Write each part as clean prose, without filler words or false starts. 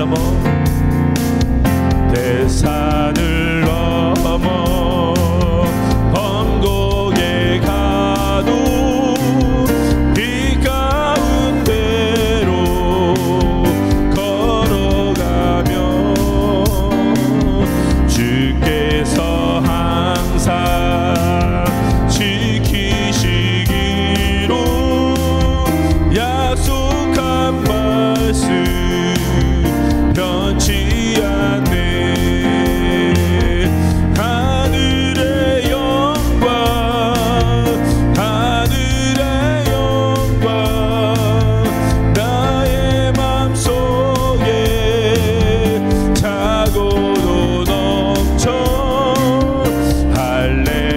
넘어 대산을 넘어 먼 곳에 가도 비 가운데로 걸어가며 주께서 항상 지키시기로 약속한 말씀 변치 않네. 하늘의 영광 하늘의 영광 나의 맘속에 차고도 넘쳐 할렐루야를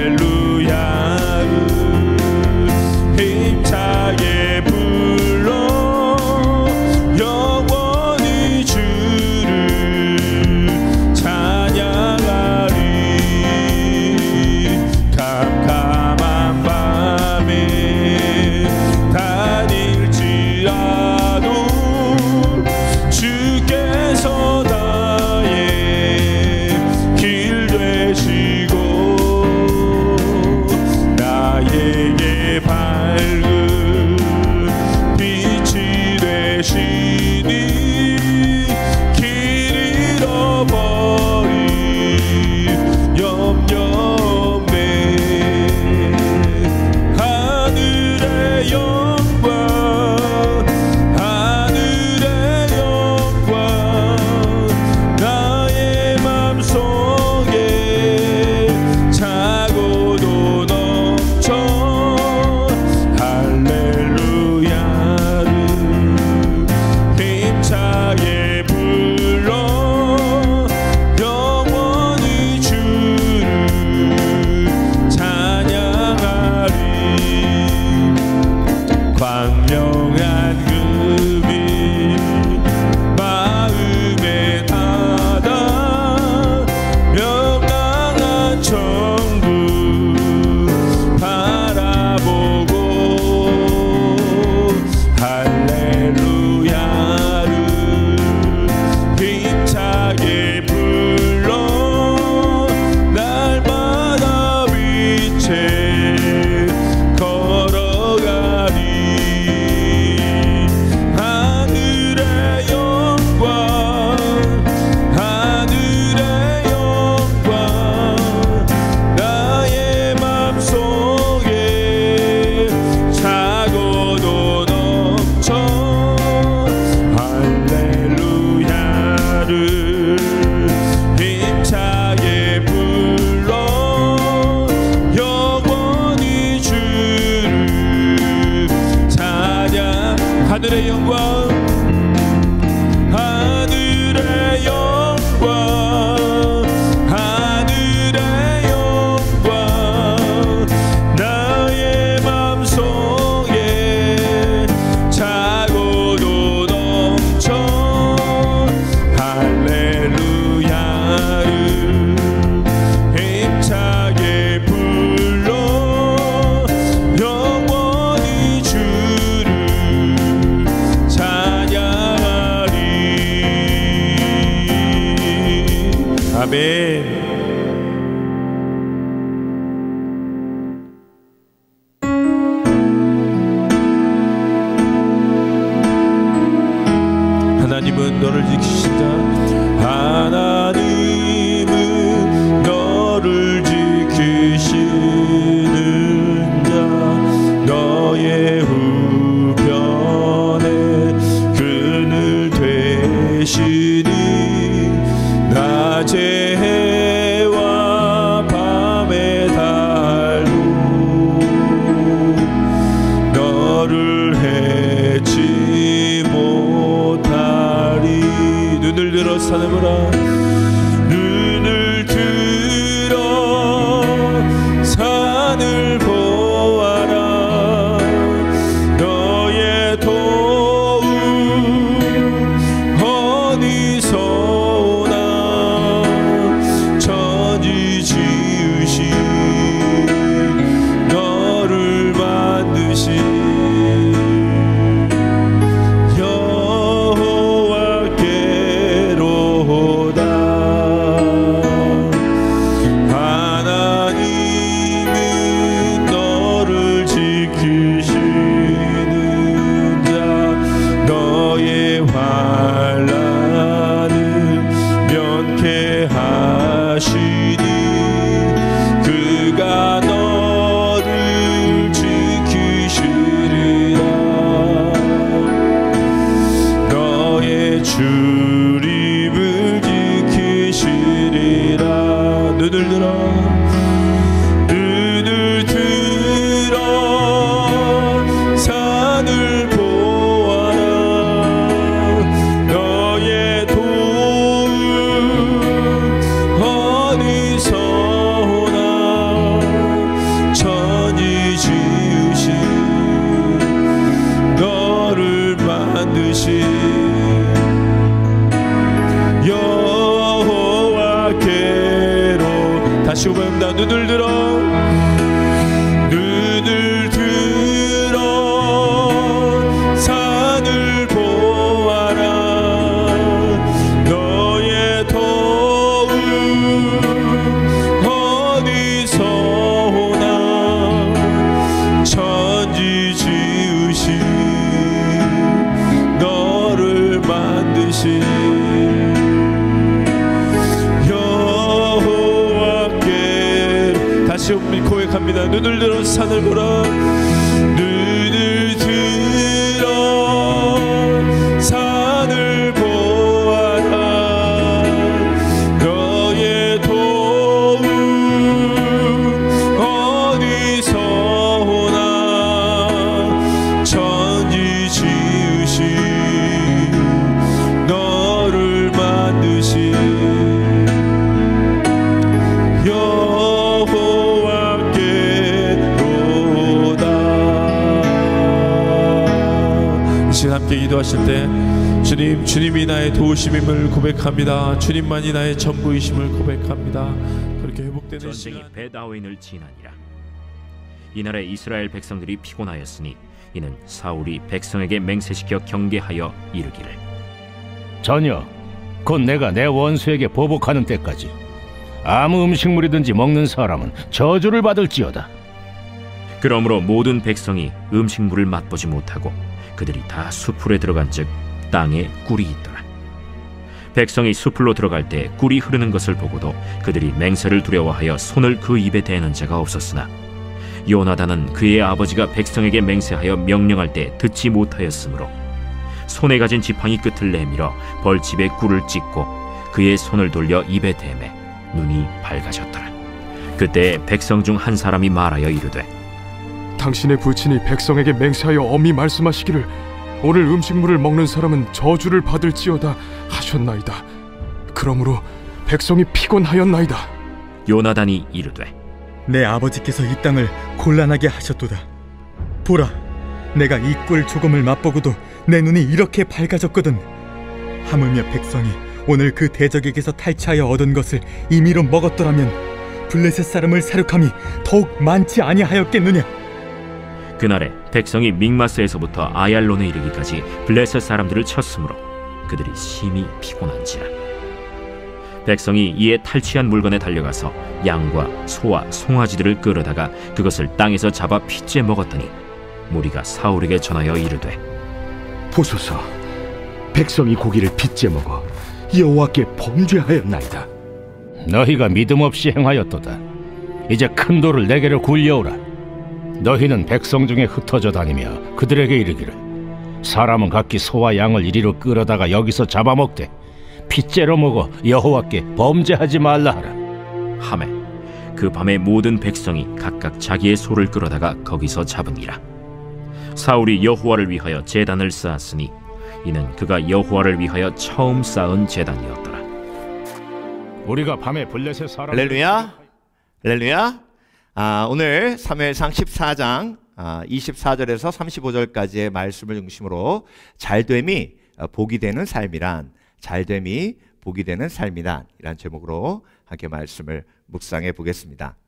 힘차게 불러 영원히 주를 찬양하리. 캄캄한 밤에 다닐지라도 주께서 나의 길 되시고 나에게 밝은 빛이 되시니 길 잃어버린 염려 없네. 하늘의 영광 하늘의 영광 나의 맘속에 차고도 넘쳐 할렐루야를 힘차게 불러 영원히 주를 찬양하리. 광명한 금이 마음에 닫아 명랑한 천국 바라보고 할렐루야를 힘차게 불러 날마다 빛에 걸어가리. 하늘의 영광 하늘의 영광 나의 맘속에 차고도 넘쳐 할렐루야를 힘차게 불러 영원히 주를 찬양. 하늘의 영광 하늘의 영광 하늘의 영광 나의 맘속에 차고도 넘쳐 할렐루야를 힘차게 불러 영원히 주를 찬양하리. 아멘. 하나님은 너를 지키신다. 하나님은 너를 지키시는 자 너의 우편에 그늘 되시니 낮의 해와 밤의 달도 너를 해치 못하리. 눈을 들어 산해보라. 눈을 들어 산을 보아라. 너의 도움 어디서 오나. 천지 지으신 너를 만드신 여호와께 다시 고백합니다. 눈을 들어 산을 보아라. 너의 도움 어디서 오나. 천지 지으신 너를 만드신 여호와께. 다시 우리 고백합니다. 눈을 들어 산을 보라. 눈을 들어 산을 보아라. 너의 도움 어디서 오나. 천지 지으신 너를 만드신 함께 기도하실 때 주님, 주님이 나의 도우심임을 고백합니다. 주님만이 나의 전부이심을 고백합니다. 그렇게 회복되는 전쟁이 시간. 베다웬을 지나니라. 이날에 이스라엘 백성들이 피곤하였으니 이는 사울이 백성에게 맹세시켜 경계하여 이르기를 전혀 곧 내가 내 원수에게 보복하는 때까지 아무 음식물이든지 먹는 사람은 저주를 받을지어다. 그러므로 모든 백성이 음식물을 맛보지 못하고 그들이 다 수풀에 들어간즉 땅에 꿀이 있더라. 백성이 수풀로 들어갈 때 꿀이 흐르는 것을 보고도 그들이 맹세를 두려워하여 손을 그 입에 대는 자가 없었으나 요나단은 그의 아버지가 백성에게 맹세하여 명령할 때 듣지 못하였으므로 손에 가진 지팡이 끝을 내밀어 벌집에 꿀을 찍고 그의 손을 돌려 입에 대매 눈이 밝아졌더라. 그때 백성 중 한 사람이 말하여 이르되 당신의 부친이 백성에게 맹세하여 엄히 말씀하시기를 오늘 음식물을 먹는 사람은 저주를 받을지어다 하셨나이다. 그러므로 백성이 피곤하였나이다. 요나단이 이르되 내 아버지께서 이 땅을 곤란하게 하셨도다. 보라, 내가 이 꿀 조금을 맛보고도 내 눈이 이렇게 밝아졌거든. 하물며 백성이 오늘 그 대적에게서 탈취하여 얻은 것을 임의로 먹었더라면 블레셋 사람을 사륙함이 더욱 많지 아니하였겠느냐. 그날에 백성이 믹마스에서부터 아얄론에 이르기까지 블레셋 사람들을 쳤으므로 그들이 심히 피곤한지라. 백성이 이에 탈취한 물건에 달려가서 양과 소와 송아지들을 끌어다가 그것을 땅에서 잡아 핏째 먹었더니 무리가 사울에게 전하여 이르되 보소서, 백성이 고기를 빚제 먹어 여호와께 범죄하였나이다. 너희가 믿음 없이 행하였도다. 이제 큰 돌을 내게로 굴려오라. 너희는 백성 중에 흩어져 다니며 그들에게 이르기를 사람은 각기 소와 양을 이리로 끌어다가 여기서 잡아먹되 핏째로 먹어 여호와께 범죄하지 말라 하라. 하매 그 밤에 모든 백성이 각각 자기의 소를 끌어다가 거기서 잡으니라. 사울이 여호와를 위하여 제단을 쌓았으니 이는 그가 여호와를 위하여 처음 쌓은 제단이었더라. 우리가 밤에 블레셋 사람 할렐루야, 할렐루야. 오늘 사무엘상 14장 24절에서 35절까지의 말씀을 중심으로 잘됨이 복이 되는 삶이란, 잘됨이 복이 되는 삶이란 이란 제목으로 함께 말씀을 묵상해 보겠습니다.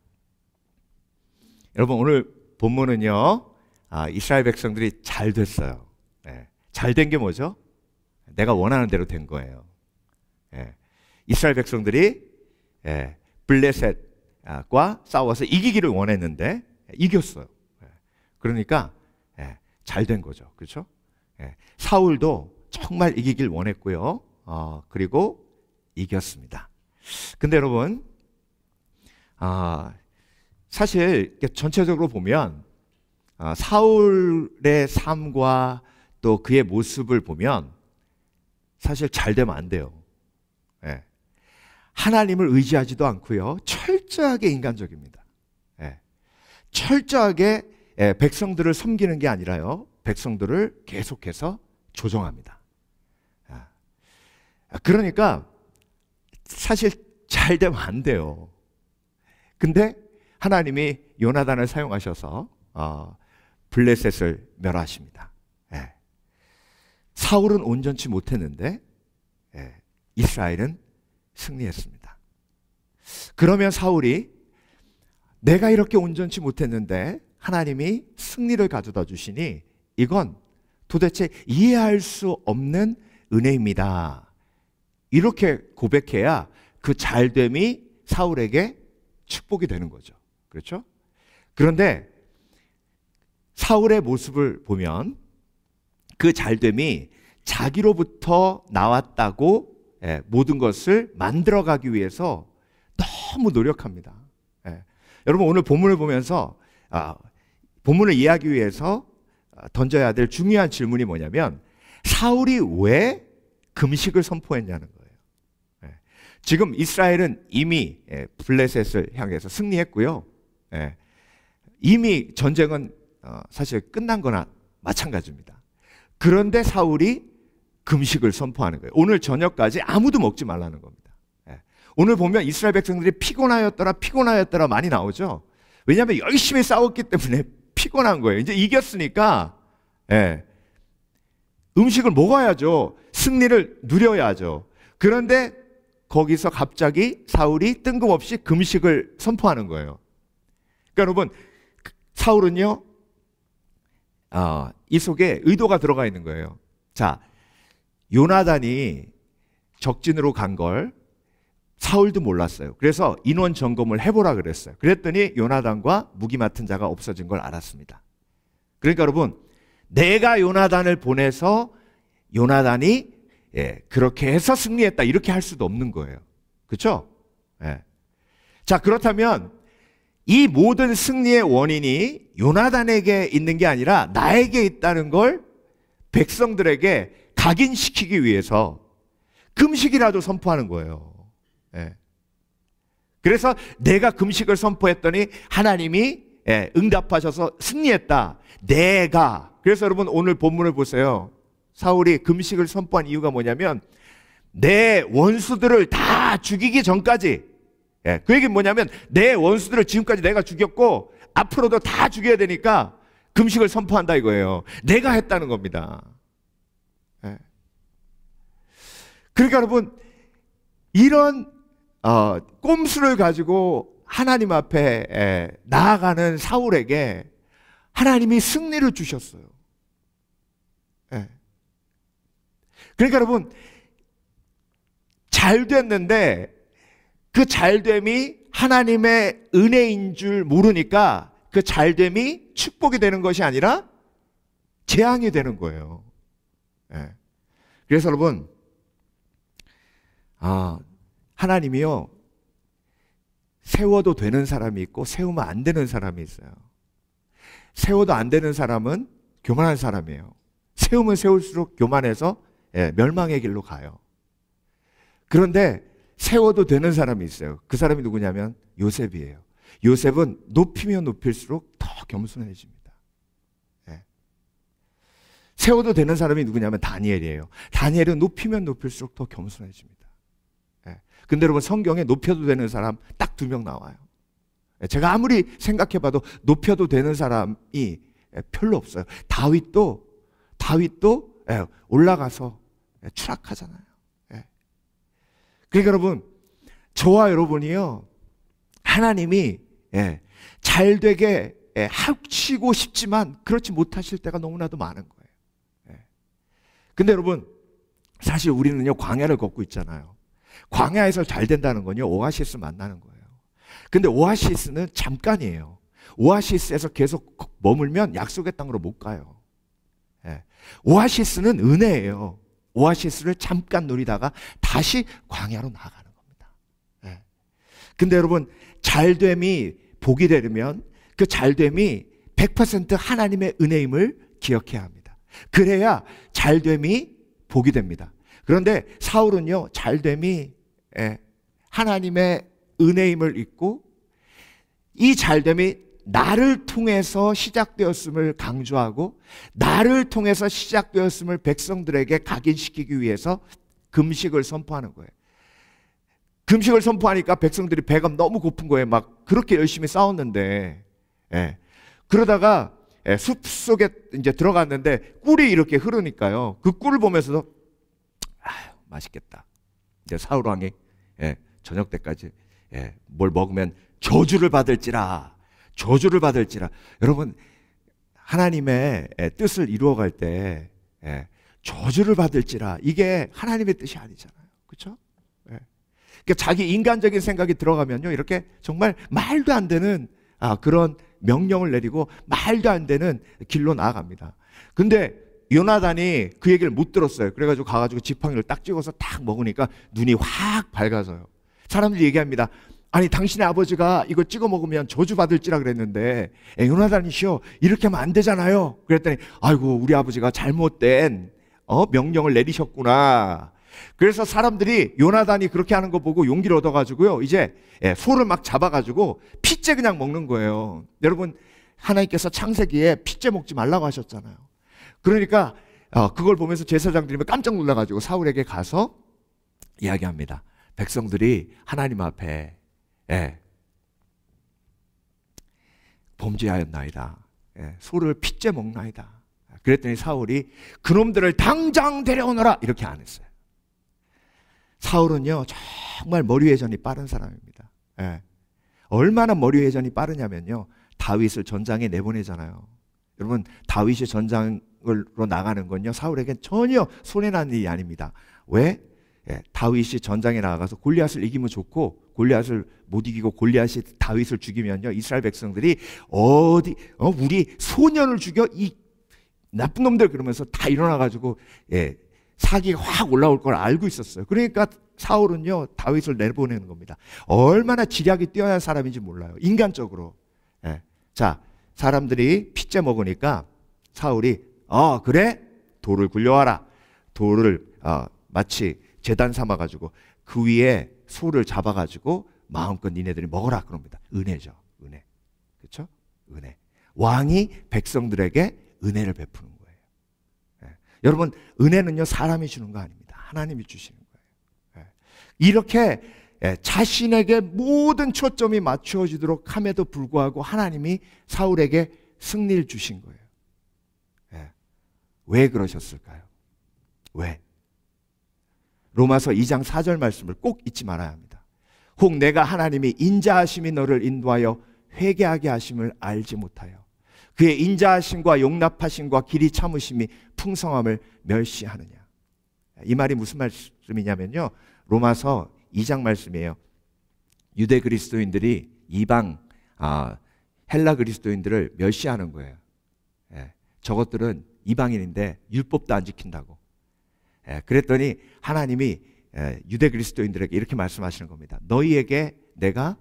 여러분, 오늘 본문은요, 이스라엘 백성들이 잘 됐어요. 잘 된 게 뭐죠? 내가 원하는 대로 된 거예요. 이스라엘 백성들이 블레셋과 싸워서 이기기를 원했는데 이겼어요. 그러니까 잘 된 거죠. 그렇죠? 사울도 정말 이기길 원했고요. 그리고 이겼습니다. 근데 여러분, 사실 전체적으로 보면 사울의 삶과 또 그의 모습을 보면 사실 잘 되면 안 돼요. 하나님을 의지하지도 않고요, 철저하게 인간적입니다. 철저하게 백성들을 섬기는 게 아니라요, 백성들을 계속해서 조정합니다. 그러니까 사실 잘 되면 안 돼요. 근데 하나님이 요나단을 사용하셔서 블레셋을 멸하십니다. 사울은 온전치 못했는데 이스라엘은 승리했습니다. 그러면 사울이 내가 이렇게 온전치 못했는데 하나님이 승리를 가져다 주시니 이건 도대체 이해할 수 없는 은혜입니다. 이렇게 고백해야 그 잘됨이 사울에게 축복이 되는 거죠. 그렇죠? 그런데 사울의 모습을 보면 그 잘됨이 자기로부터 나왔다고 모든 것을 만들어가기 위해서 너무 노력합니다. 여러분 오늘 본문을 보면서 본문을 이해하기 위해서 던져야 될 중요한 질문이 뭐냐면 사울이 왜 금식을 선포했냐는 거예요. 지금 이스라엘은 이미 블레셋을 향해서 승리했고요. 이미 전쟁은 사실 끝난 거나 마찬가지입니다. 그런데 사울이 금식을 선포하는 거예요. 오늘 저녁까지 아무도 먹지 말라는 겁니다. 오늘 보면 이스라엘 백성들이 피곤하였더라 많이 나오죠. 왜냐하면 열심히 싸웠기 때문에 피곤한 거예요. 이제 이겼으니까 음식을 먹어야죠. 승리를 누려야죠. 그런데 거기서 갑자기 사울이 뜬금없이 금식을 선포하는 거예요. 그러니까 여러분 사울은요 이 속에 의도가 들어가 있는 거예요. 자, 요나단이 적진으로 간 걸 사울도 몰랐어요. 그래서 인원 점검을 해보라 그랬어요. 그랬더니 요나단과 무기 맡은 자가 없어진 걸 알았습니다. 그러니까 여러분 내가 요나단을 보내서 요나단이 그렇게 해서 승리했다 이렇게 할 수도 없는 거예요. 그렇죠? 자, 그렇다면 이 모든 승리의 원인이 요나단에게 있는 게 아니라 나에게 있다는 걸 백성들에게 각인시키기 위해서 금식이라도 선포하는 거예요. 그래서 내가 금식을 선포했더니 하나님이 응답하셔서 승리했다. 그래서 여러분 오늘 본문을 보세요. 사울이 금식을 선포한 이유가 뭐냐면 내 원수들을 다 죽이기 전까지, 그 얘기는 뭐냐면 내 원수들을 지금까지 내가 죽였고 앞으로도 다 죽여야 되니까 금식을 선포한다 이거예요. 내가 했다는 겁니다. 그러니까 여러분 이런 꼼수를 가지고 하나님 앞에 나아가는 사울에게 하나님이 승리를 주셨어요. 그러니까 여러분 잘 됐는데 그 잘됨이 하나님의 은혜인 줄 모르니까 그 잘됨이 축복이 되는 것이 아니라 재앙이 되는 거예요. 그래서 여러분 하나님이요 세워도 되는 사람이 있고 세우면 안 되는 사람이 있어요. 세워도 안 되는 사람은 교만한 사람이에요. 세우면 세울수록 교만해서 멸망의 길로 가요. 그런데 세워도 되는 사람이 있어요. 그 사람이 누구냐면 요셉이에요. 요셉은 높이면 높일수록 더 겸손해집니다. 세워도 되는 사람이 누구냐면 다니엘이에요. 다니엘은 높이면 높일수록 더 겸손해집니다. 근데 여러분 성경에 높여도 되는 사람 딱 2명 나와요. 제가 아무리 생각해봐도 높여도 되는 사람이 별로 없어요. 다윗도 올라가서 추락하잖아요. 그러니까 여러분 저와 여러분이요 하나님이 잘되게 하시고 싶지만 그렇지 못하실 때가 너무나도 많은 거예요. 근데 여러분 사실 우리는요 광야를 걷고 있잖아요. 광야에서 잘 된다는 건요 오아시스 만나는 거예요. 근데 오아시스는 잠깐이에요. 오아시스에서 계속 머물면 약속의 땅으로 못 가요. 오아시스는 은혜예요. 오아시스를 잠깐 누리다가 다시 광야로 나가는 겁니다. 근데 여러분 잘됨이 복이 되려면 그 잘됨이 100% 하나님의 은혜임을 기억해야 합니다. 그래야 잘됨이 복이 됩니다. 그런데 사울은요 잘됨이 하나님의 은혜임을 잊고 이 잘됨이 나를 통해서 시작되었음을 강조하고 나를 통해서 시작되었음을 백성들에게 각인시키기 위해서 금식을 선포하는 거예요. 금식을 선포하니까 백성들이 배가 너무 고픈 거예요. 막 그렇게 열심히 싸웠는데 그러다가 숲속에 이제 들어갔는데 꿀이 이렇게 흐르니까요. 그 꿀을 보면서도 아유 맛있겠다. 이제 사울 왕이 저녁 때까지 뭘 먹으면 저주를 받을지라. 저주를 받을지라. 여러분, 하나님의 뜻을 이루어갈 때 저주를 받을지라, 이게 하나님의 뜻이 아니잖아요. 그렇죠? 그러니까 자기 인간적인 생각이 들어가면요, 이렇게 정말 말도 안 되는 그런 명령을 내리고 말도 안 되는 길로 나아갑니다. 근데 요나단이 그 얘기를 못 들었어요. 그래가지고 가가지고 지팡이를 딱 찍어서 딱 먹으니까 눈이 확 밝아져요. 사람들이 얘기합니다. 아니, 당신의 아버지가 이거 찍어 먹으면 저주받을지라 그랬는데 요나단이시여, 이렇게 하면 안 되잖아요. 그랬더니 아이고, 우리 아버지가 잘못된 명령을 내리셨구나. 그래서 사람들이 요나단이 그렇게 하는 거 보고 용기를 얻어가지고요, 이제 소를 막 잡아가지고 핏째 그냥 먹는 거예요. 여러분, 하나님께서 창세기에 핏째 먹지 말라고 하셨잖아요. 그러니까 그걸 보면서 제사장들이 깜짝 놀라가지고 사울에게 가서 이야기합니다. 백성들이 하나님 앞에 범죄하였나이다. 소를 핏째 먹나이다. 그랬더니 사울이 그놈들을 당장 데려오너라, 이렇게 안 했어요. 사울은요, 정말 머리 회전이 빠른 사람입니다. 얼마나 머리 회전이 빠르냐면요, 다윗을 전장에 내보내잖아요. 여러분, 다윗이 전장으로 나가는 건요, 사울에겐 전혀 손해나는 일이 아닙니다. 왜? 다윗이 전장에 나가서 골리앗을 이기면 좋고, 골리앗을 못 이기고 골리앗이 다윗을 죽이면요, 이스라엘 백성들이 우리 소년을 죽여, 이 나쁜 놈들, 그러면서 다 일어나가지고 사기가 확 올라올 걸 알고 있었어요. 그러니까 사울은요, 다윗을 내보내는 겁니다. 얼마나 지략이 뛰어난 사람인지 몰라요, 인간적으로. 자, 사람들이 핏째 먹으니까 사울이 그래? 돌을 굴려와라. 돌을 마치 제단 삼아가지고 그 위에 소를 잡아가지고 마음껏 니네들이 먹어라, 그럽니다. 은혜죠, 은혜. 그렇죠? 은혜. 왕이 백성들에게 은혜를 베푸는 거예요. 여러분, 은혜는요, 사람이 주는 거 아닙니다. 하나님이 주시는 거예요. 이렇게 자신에게 모든 초점이 맞추어지도록 함에도 불구하고 하나님이 사울에게 승리를 주신 거예요. 왜 그러셨을까요? 왜? 로마서 2장 4절 말씀을 꼭 잊지 말아야 합니다. 혹 내가 하나님이 인자하심이 너를 인도하여 회개하게 하심을 알지 못하여 그의 인자하심과 용납하심과 길이 참으심이 풍성함을 멸시하느냐. 이 말이 무슨 말씀이냐면요, 로마서 2장 말씀이에요. 유대 그리스도인들이 이방 헬라 그리스도인들을 멸시하는 거예요. 저것들은 이방인인데 율법도 안 지킨다고. 그랬더니 하나님이 유대 그리스도인들에게 이렇게 말씀하시는 겁니다. 너희에게 내가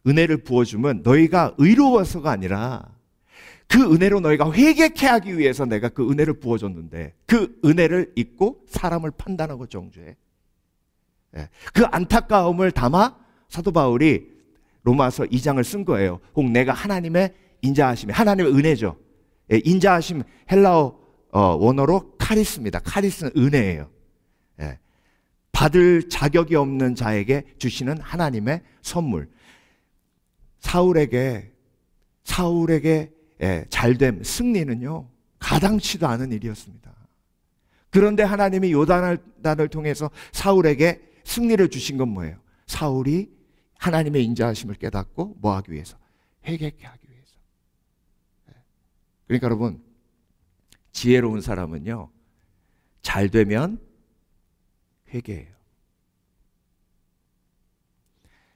은혜를 부어주면 너희가 의로워서가 아니라 그 은혜로 너희가 회개케 하기 위해서 내가 그 은혜를 부어줬는데 그 은혜를 잊고 사람을 판단하고 정죄해. 그 안타까움을 담아 사도 바울이 로마서 2장을 쓴 거예요. 혹 내가 하나님의 인자하심이, 하나님의 은혜죠. 인자하심 헬라어 원어로 카리스입니다. 카리스는 은혜예요. 받을 자격이 없는 자에게 주시는 하나님의 선물. 사울에게 잘됨, 승리는요, 가당치도 않은 일이었습니다. 그런데 하나님이 요단을 통해서 사울에게 승리를 주신 건 뭐예요? 사울이 하나님의 인자하심을 깨닫고 뭐 하기 위해서? 회개케 하기 위해서. 그러니까 여러분, 지혜로운 사람은요, 잘 되면 회개해요.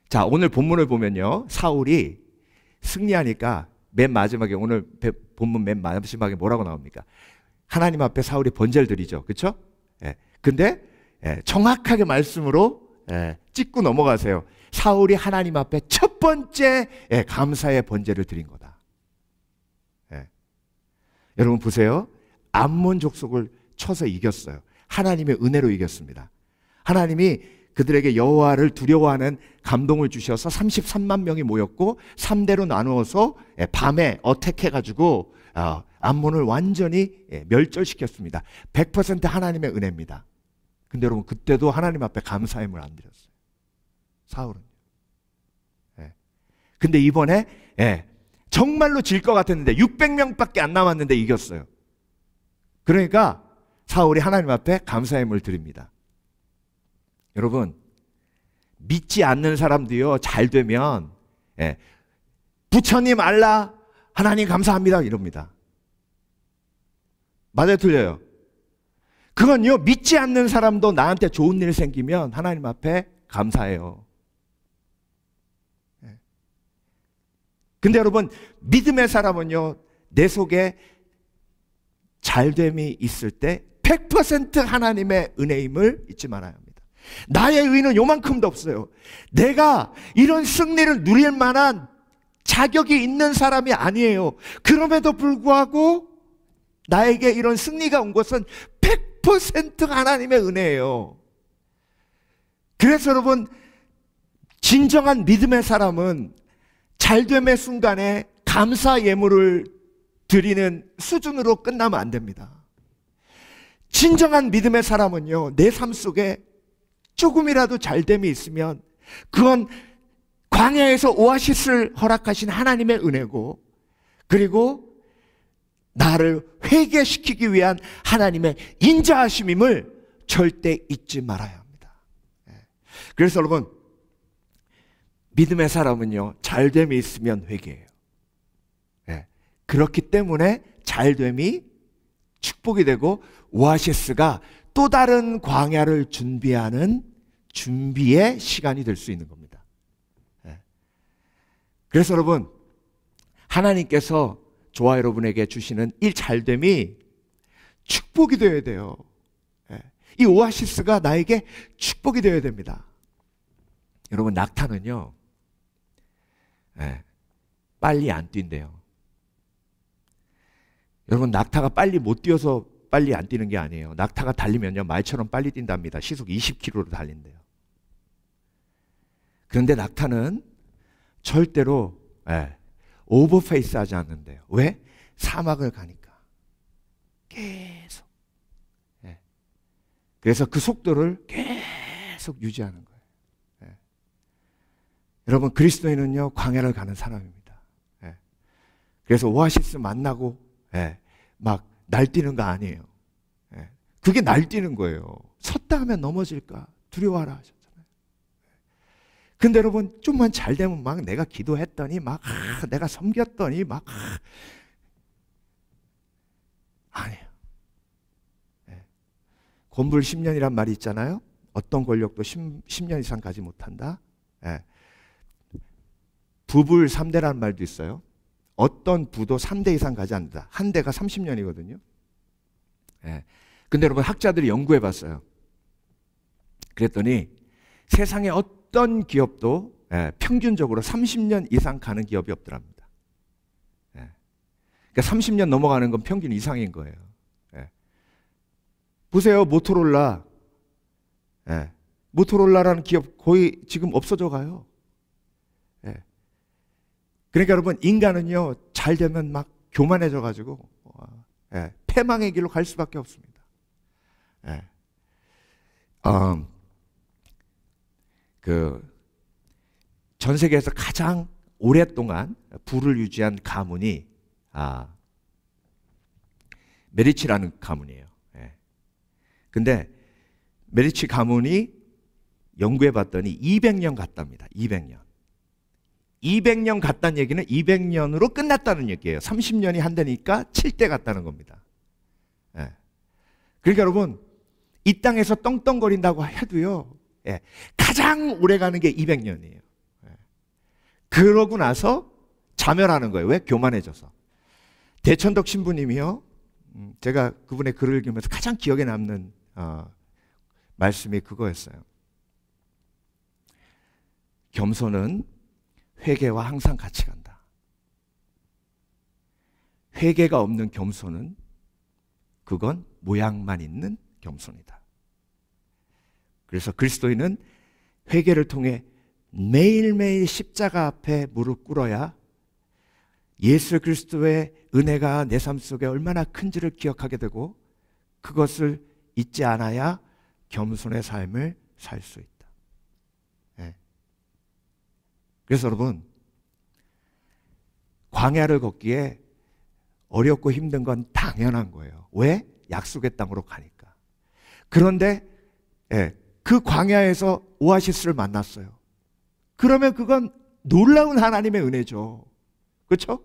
자, 오늘 본문을 보면요, 사울이 승리하니까 맨 마지막에, 오늘 본문 맨 마지막에 뭐라고 나옵니까? 하나님 앞에 사울이 번제를 드리죠. 그렇죠? 근데 정확하게 말씀으로 찍고 넘어가세요. 사울이 하나님 앞에 첫 번째 감사의 번제를 드린 거다. 여러분 보세요. 암몬 족속을 쳐서 이겼어요. 하나님의 은혜로 이겼습니다. 하나님이 그들에게 여호와를 두려워하는 감동을 주셔서 33만 명이 모였고 3대로 나누어서 밤에 어택해가지고 암몬을 완전히 멸절시켰습니다. 100% 하나님의 은혜입니다. 근데 여러분, 그때도 하나님 앞에 감사함을 안 드렸어요, 사울은. 근데 이번에 정말로 질 것 같았는데 600명밖에 안 남았는데 이겼어요. 그러니까 사울이 하나님 앞에 감사함을 드립니다. 여러분, 믿지 않는 사람도요, 잘 되면, 예, 부처님, 알라, 하나님 감사합니다 이럽니다. 맞아요, 틀려요? 그건요, 믿지 않는 사람도 나한테 좋은 일 생기면 하나님 앞에 감사해요. 예. 근데 여러분, 믿음의 사람은요, 내 속에 잘됨이 있을 때 100% 하나님의 은혜임을 잊지 말아야 합니다. 나의 의는 요만큼도 없어요. 내가 이런 승리를 누릴 만한 자격이 있는 사람이 아니에요. 그럼에도 불구하고 나에게 이런 승리가 온 것은 100% 하나님의 은혜예요. 그래서 여러분, 진정한 믿음의 사람은 잘됨의 순간에 감사 예물을 드리는 수준으로 끝나면 안 됩니다. 진정한 믿음의 사람은요, 내 삶 속에 조금이라도 잘됨이 있으면 그건 광야에서 오아시스를 허락하신 하나님의 은혜고, 그리고 나를 회개시키기 위한 하나님의 인자하심임을 절대 잊지 말아야 합니다. 그래서 여러분, 믿음의 사람은요, 잘됨이 있으면 회개해요. 그렇기 때문에 잘됨이 축복이 되고 오아시스가 또 다른 광야를 준비하는 준비의 시간이 될 수 있는 겁니다. 그래서 여러분, 하나님께서 저와 여러분에게 주시는 이 잘됨이 축복이 되어야 돼요. 이 오아시스가 나에게 축복이 되어야 됩니다. 여러분, 낙타는요, 빨리 안 뛴대요. 여러분, 낙타가 빨리 못 뛰어서 빨리 안 뛰는 게 아니에요. 낙타가 달리면요, 말처럼 빨리 뛴답니다. 시속 20km로 달린대요. 그런데 낙타는 절대로 오버페이스 하지 않는데요. 왜? 사막을 가니까 계속. 그래서 그 속도를 계속 유지하는 거예요. 여러분, 그리스도인은요, 광야를 가는 사람입니다. 그래서 오아시스 만나고 막 날뛰는 거 아니에요. 그게 날뛰는 거예요. 섰다 하면 넘어질까 두려워하라 하셨잖아요. 근데 여러분, 좀만 잘 되면 막 내가 기도했더니 막 내가 섬겼더니 막 아니에요. 권불 10년이란 말이 있잖아요. 어떤 권력도 10년 이상 가지 못한다. 부불 3대라는 말도 있어요. 어떤 부도 3대 이상 가지 않는다. 한 대가 30년이거든요. 근데 여러분, 학자들이 연구해 봤어요. 그랬더니 세상에 어떤 기업도 평균적으로 30년 이상 가는 기업이 없더랍니다. 그러니까 30년 넘어가는 건 평균 이상인 거예요. 보세요, 모토로라. 모토로라라는 기업 거의 지금 없어져 가요. 그러니까 여러분, 인간은요, 잘 되면 막 교만해져 가지고 패망의 길로 갈 수밖에 없습니다. 전 세계에서 가장 오랫동안 부를 유지한 가문이 메디치라는 가문이에요. 근데 메디치 가문이 연구해 봤더니 200년 갔답니다. 200년 갔다는 얘기는 200년으로 끝났다는 얘기예요. 30년이 한다니까 7대 갔다는 겁니다. 그러니까 여러분, 이 땅에서 떵떵거린다고 해도요, 가장 오래 가는 게 200년이에요. 그러고 나서 자멸하는 거예요. 왜? 교만해져서. 대천덕 신부님이요, 제가 그분의 글을 읽으면서 가장 기억에 남는 말씀이 그거였어요. 겸손은 회개와 항상 같이 간다. 회개가 없는 겸손은 그건 모양만 있는 겸손이다. 그래서 그리스도인은 회개를 통해 매일매일 십자가 앞에 무릎 꿇어야 예수 그리스도의 은혜가 내 삶 속에 얼마나 큰지를 기억하게 되고, 그것을 잊지 않아야 겸손의 삶을 살 수 있다. 그래서 여러분, 광야를 걷기에 어렵고 힘든 건 당연한 거예요. 왜? 약속의 땅으로 가니까. 그런데 그 광야에서 오아시스를 만났어요. 그러면 그건 놀라운 하나님의 은혜죠. 그렇죠?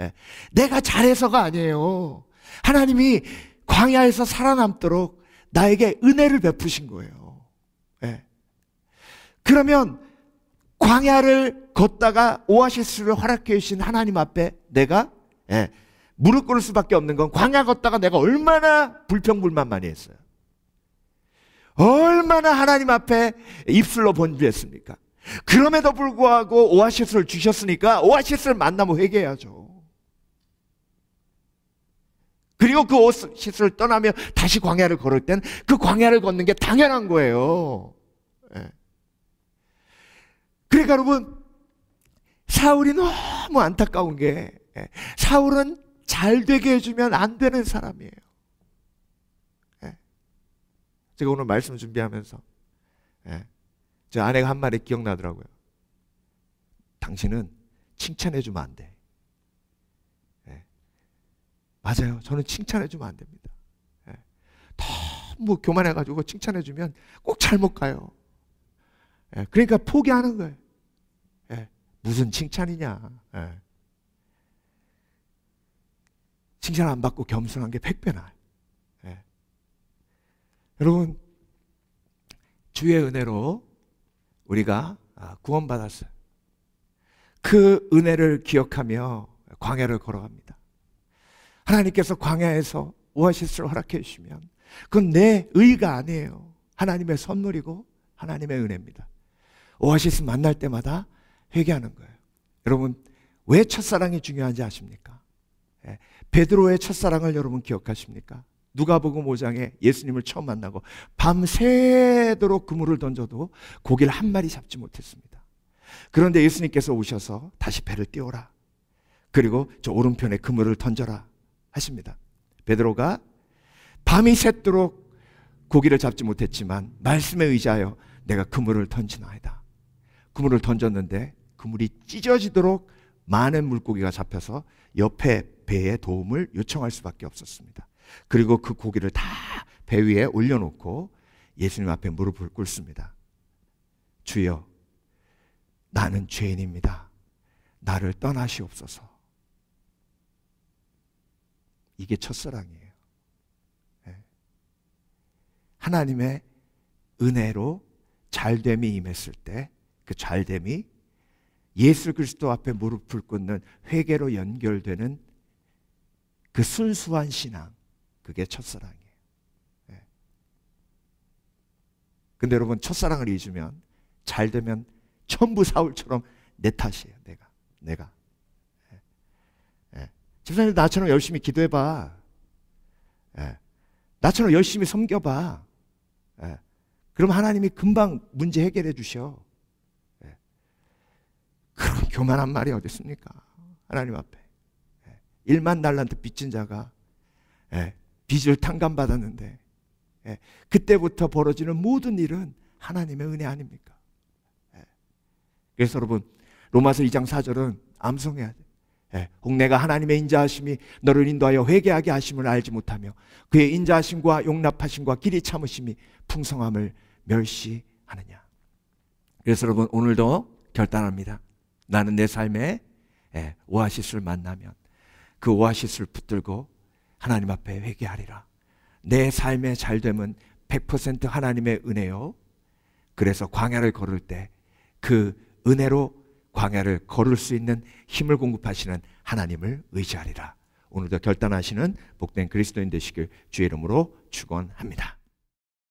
예. 내가 잘해서가 아니에요. 하나님이 광야에서 살아남도록 나에게 은혜를 베푸신 거예요. 예. 그러면 광야를 걷다가 오아시스를 허락해 주신 하나님 앞에 내가 무릎 꿇을 수밖에 없는 건, 광야 걷다가 내가 얼마나 불평불만 많이 했어요. 얼마나 하나님 앞에 입술로 번주했습니까? 그럼에도 불구하고 오아시스를 주셨으니까 오아시스를 만나면 회개해야죠. 그리고 그 오아시스를 떠나며 다시 광야를 걸을 땐 그 광야를 걷는 게 당연한 거예요. 그러니까 여러분, 사울이 너무 안타까운 게, 사울은 잘 되게 해주면 안 되는 사람이에요. 제가 오늘 말씀 준비하면서 제 아내가 한 말이 기억나더라고요. 당신은 칭찬해주면 안 돼. 맞아요. 저는 칭찬해주면 안 됩니다. 너무 교만해가지고 칭찬해주면 꼭 잘못 가요. 그러니까 포기하는 거예요. 무슨 칭찬이냐. 칭찬 안 받고 겸손한 게 100배 나아요. 여러분, 주의 은혜로 우리가 구원받았어요. 그 은혜를 기억하며 광야를 걸어갑니다. 하나님께서 광야에서 오아시스를 허락해 주시면 그건 내 의가 아니에요. 하나님의 선물이고 하나님의 은혜입니다. 오아시스 만날 때마다 회개하는 거예요. 여러분, 왜 첫사랑이 중요한지 아십니까? 베드로의 첫사랑을 여러분 기억하십니까? 누가복음 5장에 예수님을 처음 만나고 밤새도록 그물을 던져도 고기를 한 마리 잡지 못했습니다. 그런데 예수님께서 오셔서 다시 배를 띄워라, 그리고 저 오른편에 그물을 던져라 하십니다. 베드로가 밤이 새도록 고기를 잡지 못했지만 말씀에 의지하여 내가 그물을 던지나이다. 그물을 던졌는데 그물이 찢어지도록 많은 물고기가 잡혀서 옆에 배에 도움을 요청할 수밖에 없었습니다. 그리고 그 고기를 다 배 위에 올려놓고 예수님 앞에 무릎을 꿇습니다. 주여, 나는 죄인입니다. 나를 떠나시옵소서. 이게 첫사랑이에요. 하나님의 은혜로 잘됨이 임했을 때 그 잘됨이 예수 그리스도 앞에 무릎을 꿇는 회개로 연결되는 그 순수한 신앙, 그게 첫사랑이에요. 근데 여러분, 첫사랑을 잊으면, 잘되면 전부 사울처럼 내 탓이에요. 내가. 집사님, 나처럼 열심히 기도해봐. 나처럼 열심히 섬겨봐. 그럼 하나님이 금방 문제 해결해 주셔. 그런 교만한 말이 어디 있습니까? 하나님 앞에 1만 달란트 빚진 자가 빚을 탕감받았는데 그때부터 벌어지는 모든 일은 하나님의 은혜 아닙니까? 그래서 여러분, 로마서 2장 4절은 암송해야 돼. 혹 내가 하나님의 인자하심이 너를 인도하여 회개하게 하심을 알지 못하며 그의 인자하심과 용납하심과 길이 참으심이 풍성함을 멸시하느냐. 그래서 여러분, 오늘도 결단합니다. 나는 내 삶에 오아시스를 만나면 그 오아시스를 붙들고 하나님 앞에 회개하리라. 내 삶의 잘됨은 100% 하나님의 은혜요. 그래서 광야를 걸을 때 그 은혜로 광야를 걸을 수 있는 힘을 공급하시는 하나님을 의지하리라. 오늘도 결단하시는 복된 그리스도인 되시길 주의 이름으로 축원합니다.